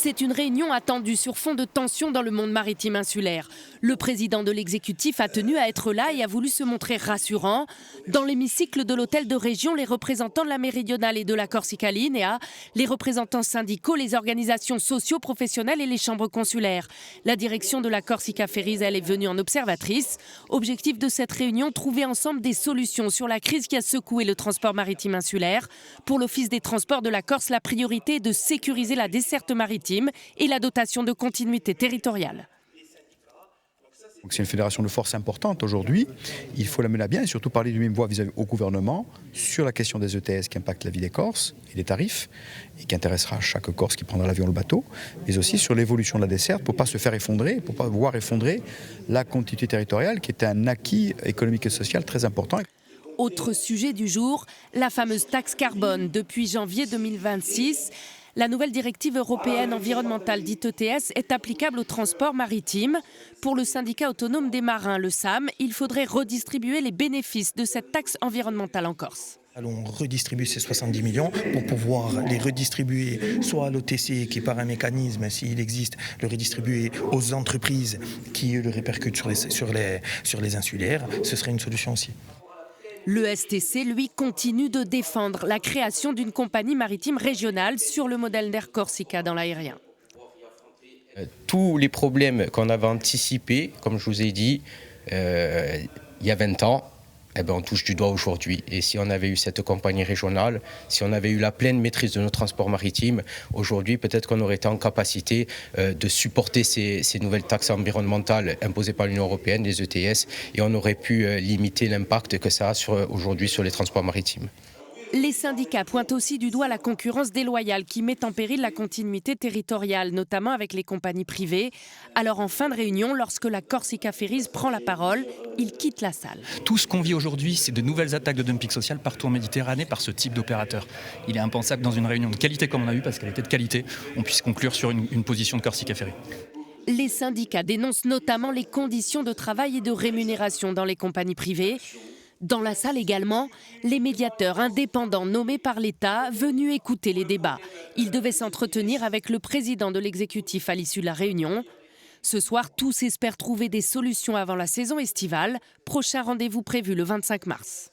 C'est une réunion attendue sur fond de tension dans le monde maritime insulaire. Le président de l'exécutif a tenu à être là et a voulu se montrer rassurant. Dans l'hémicycle de l'hôtel de région, les représentants de la Méridionale et de la Corsica Linea, les représentants syndicaux, les organisations socio-professionnelles et les chambres consulaires. La direction de la Corsica Ferries, elle est venue en observatrice. Objectif de cette réunion, trouver ensemble des solutions sur la crise qui a secoué le transport maritime insulaire. Pour l'Office des transports de la Corse, la priorité est de sécuriser la desserte maritime et la dotation de continuité territoriale. C'est une fédération de force importante aujourd'hui. Il faut la mener à bien et surtout parler d'une même voix vis-à-vis au gouvernement sur la question des ETS qui impactent la vie des Corses et les tarifs et qui intéressera chaque Corse qui prendra l'avion ou le bateau, mais aussi sur l'évolution de la desserte pour ne pas se faire effondrer, pour ne pas voir effondrer la continuité territoriale qui est un acquis économique et social très important. Autre sujet du jour, la fameuse taxe carbone. Depuis janvier 2026, la nouvelle directive européenne environnementale dite ETS est applicable au transport maritime. Pour le syndicat autonome des marins, le SAM, il faudrait redistribuer les bénéfices de cette taxe environnementale en Corse. Allons redistribuer ces 70 millions pour pouvoir les redistribuer soit à l'OTC qui par un mécanisme, s'il existe, le redistribuer aux entreprises qui le répercutent sur les insulaires. Ce serait une solution aussi. Le STC, lui, continue de défendre la création d'une compagnie maritime régionale sur le modèle d'Air Corsica dans l'aérien. Tous les problèmes qu'on avait anticipés, comme je vous ai dit, il y a 20 ans, on touche du doigt aujourd'hui. Et si on avait eu cette compagnie régionale, si on avait eu la pleine maîtrise de nos transports maritimes, aujourd'hui, peut-être qu'on aurait été en capacité de supporter ces nouvelles taxes environnementales imposées par l'Union européenne, les ETS, et on aurait pu limiter l'impact que ça a aujourd'hui sur les transports maritimes. Les syndicats pointent aussi du doigt la concurrence déloyale qui met en péril la continuité territoriale, notamment avec les compagnies privées. Alors en fin de réunion, lorsque la Corsica Ferries prend la parole, il quitte la salle. Tout ce qu'on vit aujourd'hui, c'est de nouvelles attaques de dumping social partout en Méditerranée par ce type d'opérateur. Il est impensable dans une réunion de qualité comme on a eu, parce qu'elle était de qualité, on puisse conclure sur une position de Corsica Ferries. Les syndicats dénoncent notamment les conditions de travail et de rémunération dans les compagnies privées. Dans la salle également, les médiateurs indépendants nommés par l'État venus écouter les débats. Ils devaient s'entretenir avec le président de l'exécutif à l'issue de la réunion. Ce soir, tous espèrent trouver des solutions avant la saison estivale. Prochain rendez-vous prévu le 25 mars.